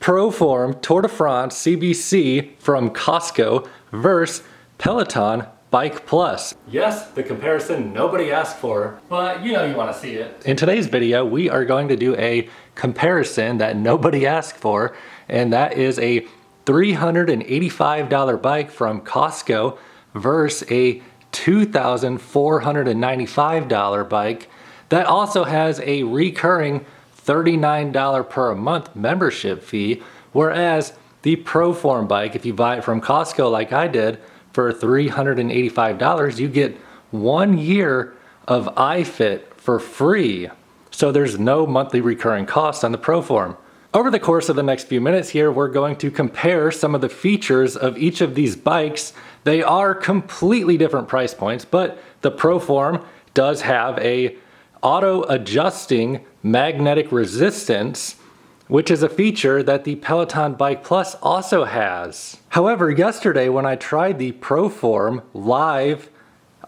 ProForm Tour de France CBC from Costco versus Peloton Bike Plus. Yes, the comparison nobody asked for, but you know you want to see it. In today's video, we are going to do a comparison that nobody asked for, and that is a $385 bike from Costco versus a $2,495 bike that also has a recurring $39 per month membership fee, whereas the ProForm bike, if you buy it from Costco like I did, for $385, you get 1 year of iFit for free. So there's no monthly recurring cost on the ProForm. Over the course of the next few minutes here, we're going to compare some of the features of each of these bikes. They are completely different price points, but the ProForm does have a auto-adjusting magnetic resistance, which is a feature that the Peloton Bike Plus also has. However, yesterday when I tried the ProForm live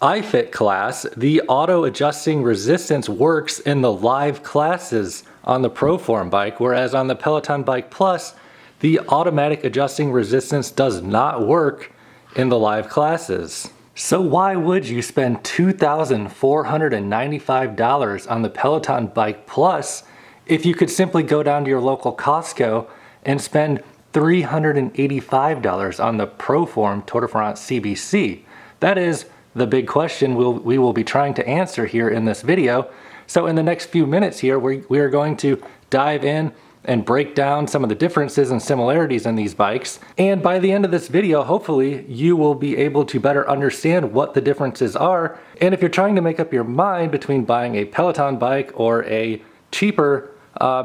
iFit class, the auto-adjusting resistance works in the live classes on the ProForm bike, whereas on the Peloton Bike Plus, the automatic adjusting resistance does not work in the live classes. So why would you spend $2,495 on the Peloton Bike Plus if you could simply go down to your local Costco and spend $385 on the ProForm Tour de France CBC? That is the big question we will be trying to answer here in this video. So in the next few minutes here, we are going to dive in and break down some of the differences and similarities in these bikes. And by the end of this video, hopefully you will be able to better understand what the differences are. And if you're trying to make up your mind between buying a Peloton bike or a cheaper,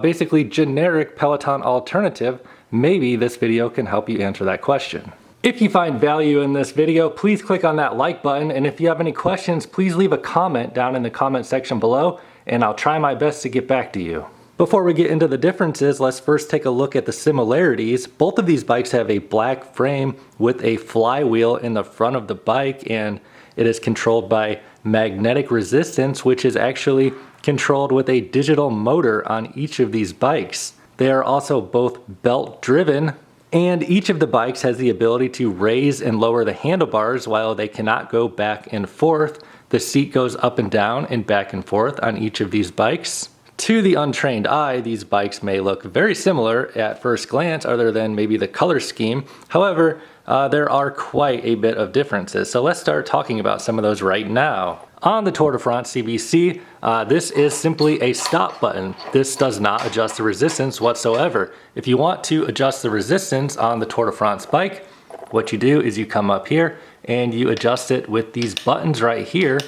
basically generic Peloton alternative, maybe this video can help you answer that question. If you find value in this video, please click on that like button. And if you have any questions, please leave a comment down in the comment section below, and I'll try my best to get back to you. Before we get into the differences, let's first take a look at the similarities. Both of these bikes have a black frame with a flywheel in the front of the bike, and it is controlled by magnetic resistance, which is actually controlled with a digital motor on each of these bikes. They are also both belt driven, and each of the bikes has the ability to raise and lower the handlebars while they cannot go back and forth. The seat goes up and down and back and forth on each of these bikes. To the untrained eye, these bikes may look very similar at first glance, other than maybe the color scheme. However, there are quite a bit of differences. So let's start talking about some of those right now. On the Tour de France CBC, this is simply a stop button. This does not adjust the resistance whatsoever. If you want to adjust the resistance on the Tour de France bike, what you do is you come up here and you adjust it with these buttons right here,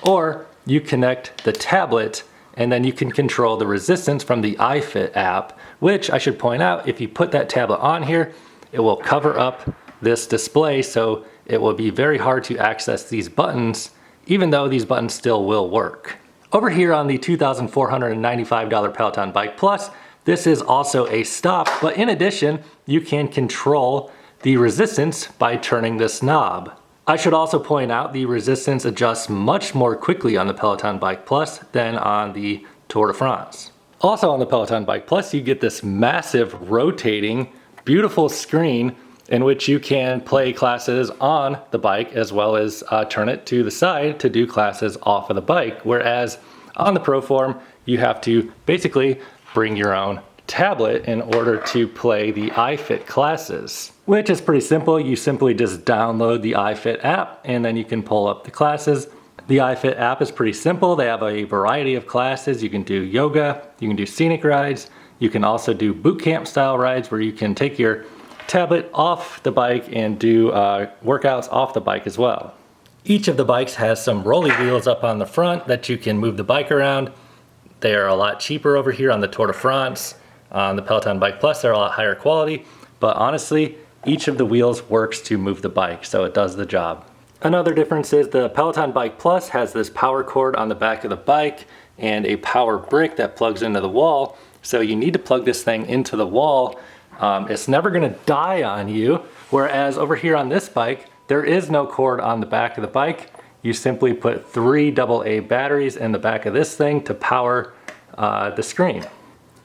or you connect the tablet and then you can control the resistance from the iFit app, which I should point out, if you put that tablet on here, it will cover up this display, so it will be very hard to access these buttons, even though these buttons still will work. Over here on the $2,495 Peloton Bike Plus, this is also a stop, but in addition, you can control the resistance by turning this knob. I should also point out the resistance adjusts much more quickly on the Peloton Bike Plus than on the Tour de France. Also on the Peloton Bike Plus, you get this massive rotating, beautiful screen in which you can play classes on the bike as well as turn it to the side to do classes off of the bike. Whereas on the ProForm, you have to basically bring your own tablet in order to play the iFit classes, which is pretty simple. You simply just download the iFit app and then you can pull up the classes. The iFit app is pretty simple. They have a variety of classes. You can do yoga, you can do scenic rides, you can also do boot camp style rides where you can take your tablet off the bike and do workouts off the bike as well. Each of the bikes has some rolly wheels up on the front that you can move the bike around. They are a lot cheaper over here on the Tour de France. On the Peloton Bike Plus, they're a lot higher quality, but honestly, each of the wheels works to move the bike, so it does the job. Another difference is the Peloton Bike Plus has this power cord on the back of the bike and a power brick that plugs into the wall, so you need to plug this thing into the wall. It's never gonna die on you, whereas over here on this bike, there is no cord on the back of the bike. You simply put 3 AA batteries in the back of this thing to power the screen.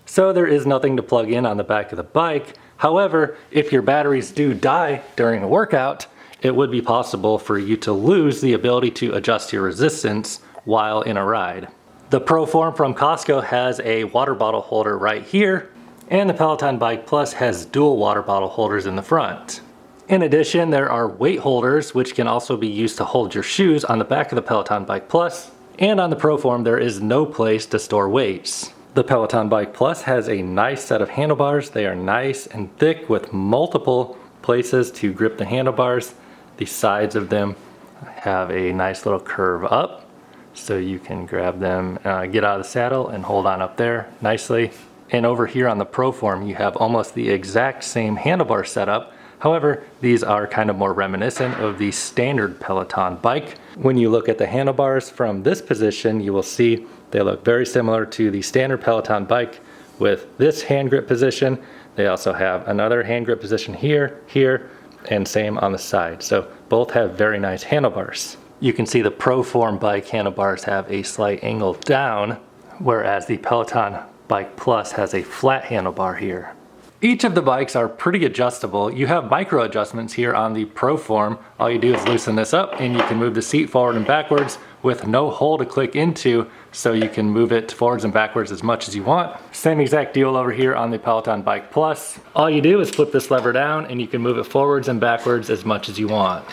So there is nothing to plug in on the back of the bike. However, if your batteries do die during a workout, it would be possible for you to lose the ability to adjust your resistance while in a ride. The ProForm from Costco has a water bottle holder right here, and the Peloton Bike Plus has dual water bottle holders in the front. In addition, there are weight holders which can also be used to hold your shoes on the back of the Peloton Bike Plus, and on the ProForm there is no place to store weights. The Peloton Bike Plus has a nice set of handlebars. They are nice and thick with multiple places to grip the handlebars. The sides of them have a nice little curve up, so you can grab them, get out of the saddle and hold on up there nicely. And over here on the ProForm, you have almost the exact same handlebar setup. However, these are kind of more reminiscent of the standard Peloton bike. When you look at the handlebars from this position, you will see they look very similar to the standard Peloton bike with this hand grip position. They also have another hand grip position here, here, and same on the side. So both have very nice handlebars. You can see the ProForm bike handlebars have a slight angle down, whereas the Peloton Bike Plus has a flat handlebar here. Each of the bikes are pretty adjustable. You have micro adjustments here on the ProForm. All you do is loosen this up and you can move the seat forward and backwards with no hole to click into, so you can move it forwards and backwards as much as you want. Same exact deal over here on the Peloton Bike Plus. All you do is flip this lever down and you can move it forwards and backwards as much as you want.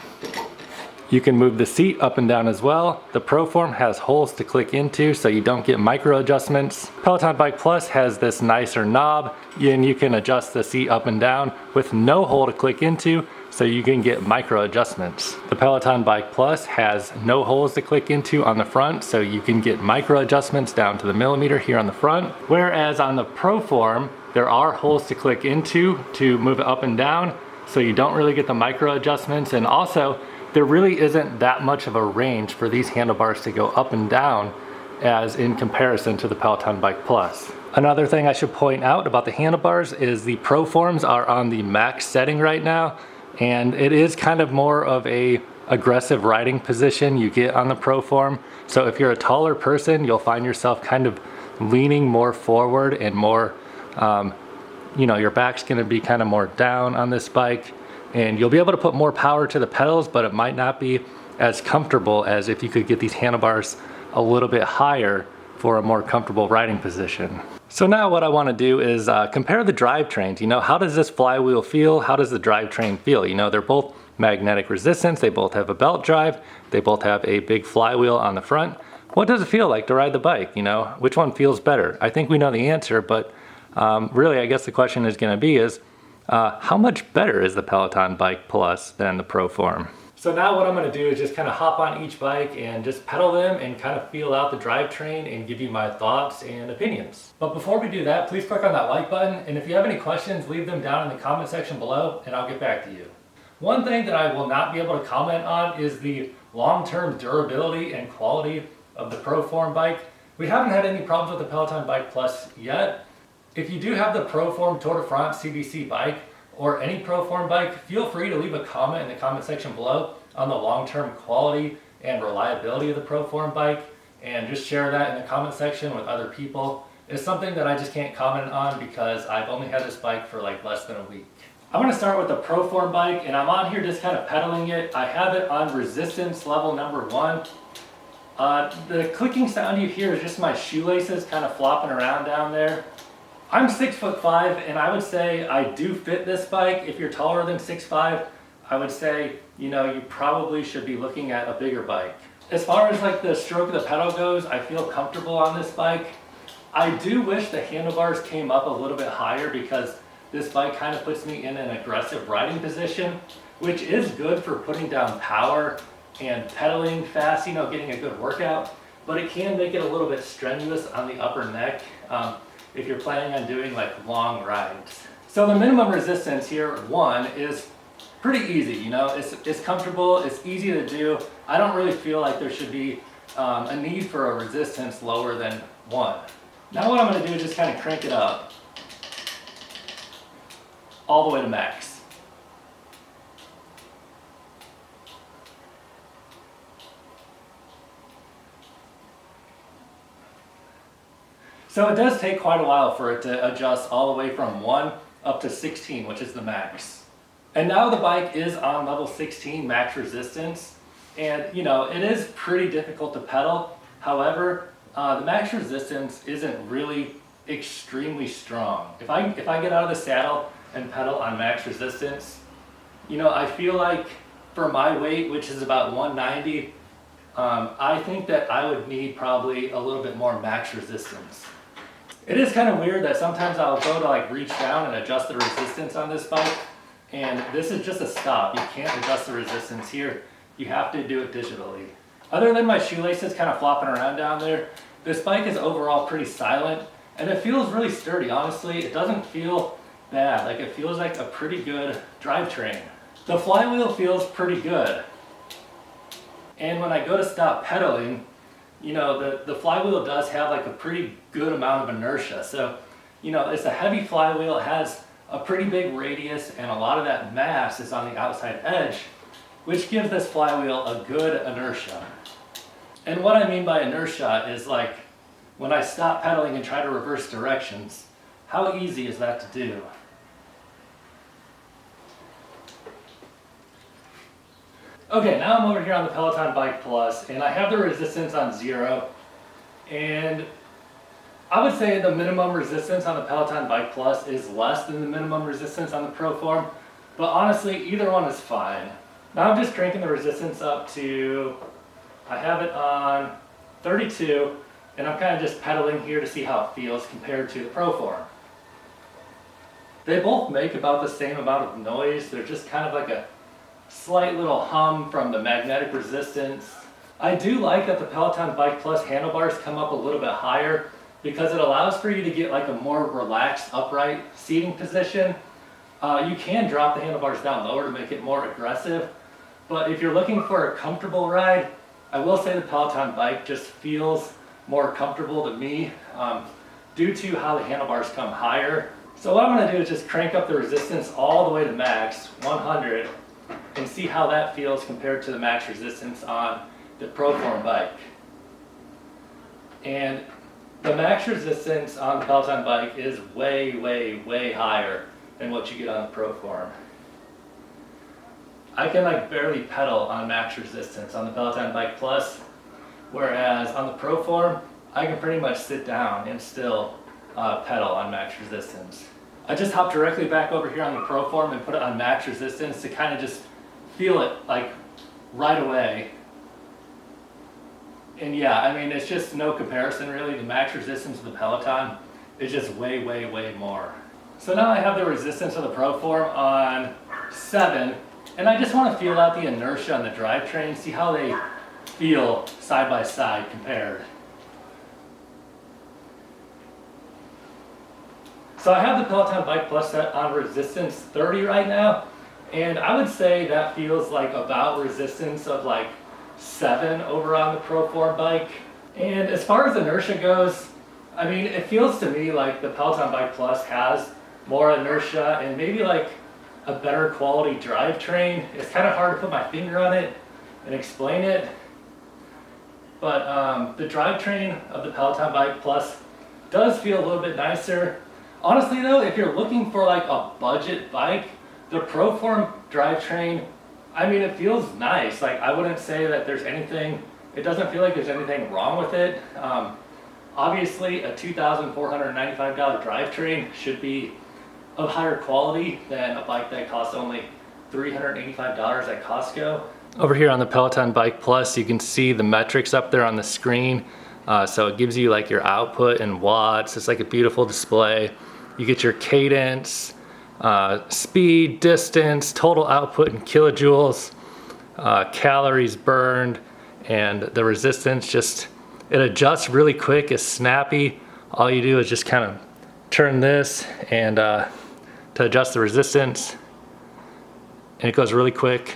You can move the seat up and down as well. The ProForm has holes to click into so you don't get micro adjustments. Peloton Bike Plus has this nicer knob and you can adjust the seat up and down with no hole to click into, so you can get micro adjustments. The Peloton Bike Plus has no holes to click into on the front, so you can get micro adjustments down to the millimeter here on the front. Whereas on the ProForm, there are holes to click into to move it up and down, so you don't really get the micro adjustments. And also, there really isn't that much of a range for these handlebars to go up and down as in comparison to the Peloton Bike Plus. Another thing I should point out about the handlebars is the ProForms are on the max setting right now, and it is kind of more of a aggressive riding position you get on the ProForm. So if you're a taller person, you'll find yourself kind of leaning more forward and more, your back's gonna be kind of more down on this bike, and you'll be able to put more power to the pedals, but it might not be as comfortable as if you could get these handlebars a little bit higher for a more comfortable riding position. So now what I want to do is compare the drivetrains. How does this flywheel feel? How does the drivetrain feel? They're both magnetic resistance, they both have a belt drive, they both have a big flywheel on the front. What does it feel like to ride the bike? Which one feels better? I think we know the answer, but really I guess the question is going to be how much better is the Peloton Bike Plus than the ProForm? So now what I'm going to do is just kind of hop on each bike and just pedal them and kind of feel out the drivetrain and give you my thoughts and opinions. But before we do that, please click on that like button, and if you have any questions, leave them down in the comment section below and I'll get back to you. One thing that I will not be able to comment on is the long-term durability and quality of the ProForm bike. We haven't had any problems with the Peloton Bike Plus yet. If you do have the ProForm Tour de France CBC bike, or any ProForm bike, feel free to leave a comment in the comment section below on the long-term quality and reliability of the ProForm bike, and just share that in the comment section with other people. It's something that I just can't comment on because I've only had this bike for like less than a week. I'm going to start with the ProForm bike, and I'm on here just kind of pedaling it. I have it on resistance level number 1. The clicking sound you hear is just my shoelaces kind of flopping around down there. I'm 6'5", and I would say I do fit this bike. If you're taller than 6'5", I would say, you probably should be looking at a bigger bike. As far as like the stroke of the pedal goes, I feel comfortable on this bike. I do wish the handlebars came up a little bit higher because this bike kind of puts me in an aggressive riding position, which is good for putting down power and pedaling fast, getting a good workout, but it can make it a little bit strenuous on the upper neck. If you're planning on doing like long rides. So the minimum resistance here, 1, is pretty easy. It's comfortable, it's easy to do. I don't really feel like there should be a need for a resistance lower than 1. Now what I'm going to do is just kind of crank it up all the way to max. So it does take quite a while for it to adjust all the way from 1 up to 16, which is the max. And now the bike is on level 16 max resistance. And you know, it is pretty difficult to pedal. However, the max resistance isn't really extremely strong. If I get out of the saddle and pedal on max resistance, you know, I feel like for my weight, which is about 190, I think that I would need probably a little bit more max resistance. It is kind of weird that sometimes I'll go to like reach down and adjust the resistance on this bike, and this is just a stop. You can't adjust the resistance here. You have to do it digitally. Other than my shoelaces kind of flopping around down there, this bike is overall pretty silent, and it feels really sturdy. Honestly, it doesn't feel bad. Like, it feels like a pretty good drivetrain. The flywheel feels pretty good. And when I go to stop pedaling, you know, the flywheel does have like a pretty good amount of inertia. So, you know, it's a heavy flywheel. It has a pretty big radius, and a lot of that mass is on the outside edge, which gives this flywheel a good inertia. And what I mean by inertia is like when I stop pedaling and try to reverse directions, how easy is that to do? Okay, now I'm over here on the Peloton Bike Plus, and I have the resistance on 0. And I would say the minimum resistance on the Peloton Bike Plus is less than the minimum resistance on the ProForm, but honestly, either one is fine. Now I'm just cranking the resistance up to, I have it on 32, and I'm kind of just pedaling here to see how it feels compared to the ProForm. They both make about the same amount of noise. They're just kind of like a slight little hum from the magnetic resistance. I do like that the Peloton Bike Plus handlebars come up a little bit higher because it allows for you to get like a more relaxed upright seating position. You can drop the handlebars down lower to make it more aggressive, but if you're looking for a comfortable ride, I will say the Peloton bike just feels more comfortable to me due to how the handlebars come higher. So what I'm going to do is just crank up the resistance all the way to max, 100, and see how that feels compared to the max resistance on the ProForm bike. And the max resistance on the Peloton bike is way, way, way higher than what you get on the ProForm. I can like barely pedal on max resistance on the Peloton Bike Plus, whereas on the ProForm, I can pretty much sit down and still pedal on max resistance. I just hopped directly back over here on the ProForm and put it on max resistance to kind of just feel it like right away. And yeah, I mean, it's just no comparison really. The max resistance of the Peloton is just way, way, way more. So now I have the resistance of the ProForm on 7, and I just want to feel out the inertia on the drivetrain, see how they feel side by side compared. So I have the Peloton Bike Plus set on resistance 30 right now, and I would say that feels like about resistance of like 7 over on the ProForm bike. And as far as inertia goes, I mean, it feels to me like the Peloton Bike Plus has more inertia and maybe like a better quality drivetrain. It's kind of hard to put my finger on it and explain it, but the drivetrain of the Peloton Bike Plus does feel a little bit nicer. Honestly though, if you're looking for like a budget bike, the ProForm drivetrain, I mean, it feels nice. Like, I wouldn't say that there's anything, it doesn't feel like there's anything wrong with it. Obviously, a $2,495 drivetrain should be of higher quality than a bike that costs only $385 at Costco. Over here on the Peloton Bike Plus, you can see the metrics up there on the screen. So it gives you like your output in watts. It's like a beautiful display. You get your cadence, speed, distance, total output in kilojoules, calories burned, and the resistance. Just, it adjusts really quick, it's snappy. All you do is just kind of turn this and to adjust the resistance, and it goes really quick.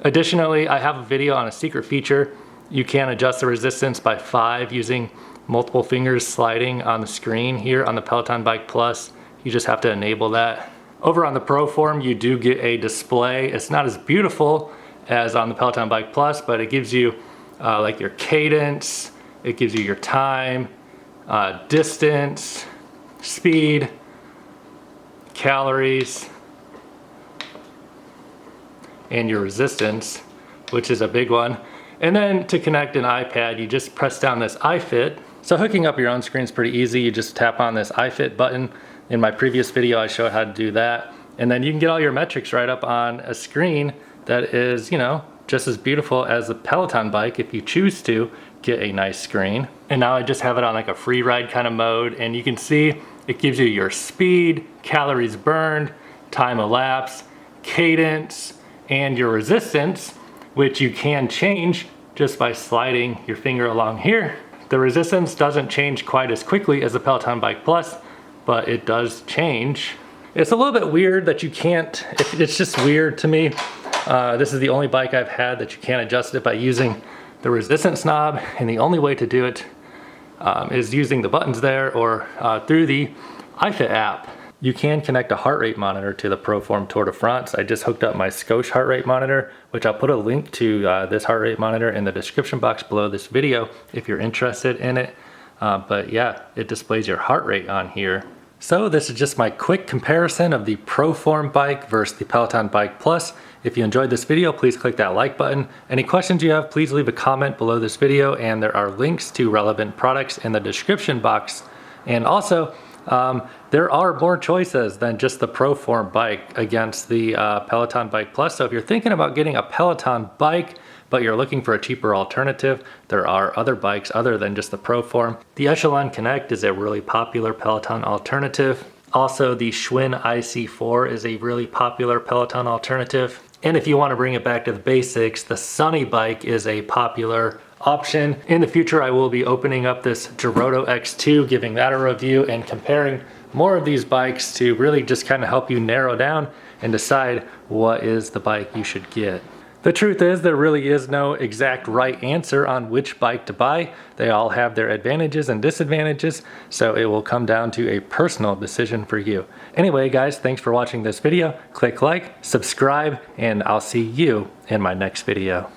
Additionally, I have a video on a secret feature. You can adjust the resistance by 5 using multiple fingers sliding on the screen here on the Peloton Bike Plus. You just have to enable that. Over on the ProForm, you do get a display. It's not as beautiful as on the Peloton Bike Plus, but it gives you like your cadence, it gives you your time, distance, speed, calories, and your resistance, which is a big one. And then to connect an iPad, you just press down this iFit. So hooking up your own screen is pretty easy. You just tap on this iFit button. In my previous video, I showed how to do that. And then you can get all your metrics right up on a screen that is, you know, just as beautiful as the Peloton bike if you choose to get a nice screen. And now I just have it on like a free ride kind of mode, and you can see it gives you your speed, calories burned, time elapsed, cadence, and your resistance, which you can change just by sliding your finger along here. The resistance doesn't change quite as quickly as the Peloton Bike Plus, but it does change. It's a little bit weird that you can't, it's just weird to me. This is the only bike I've had that you can't adjust it by using the resistance knob, and the only way to do it is using the buttons there or through the iFit app. You can connect a heart rate monitor to the ProForm Tour de France. I just hooked up my Scosche heart rate monitor, which I'll put a link to this heart rate monitor in the description box below this video if you're interested in it. But yeah, it displays your heart rate on here. So this is just my quick comparison of the ProForm bike versus the Peloton Bike Plus. If you enjoyed this video, please click that like button. Any questions you have, please leave a comment below this video, and there are links to relevant products in the description box. And also, there are more choices than just the ProForm bike against the Peloton Bike Plus. So if you're thinking about getting a Peloton bike, but you're looking for a cheaper alternative, there are other bikes other than just the ProForm. The Echelon Connect is a really popular Peloton alternative. Also, the Schwinn IC4 is a really popular Peloton alternative. And if you want to bring it back to the basics, the Sunny bike is a popular option. In the future, I will be opening up this Giroto X2, giving that a review and comparing more of these bikes to really just kind of help you narrow down and decide what is the bike you should get. The truth is, there really is no exact right answer on which bike to buy. They all have their advantages and disadvantages, so it will come down to a personal decision for you. Anyway, guys, thanks for watching this video. Click like, subscribe, and I'll see you in my next video.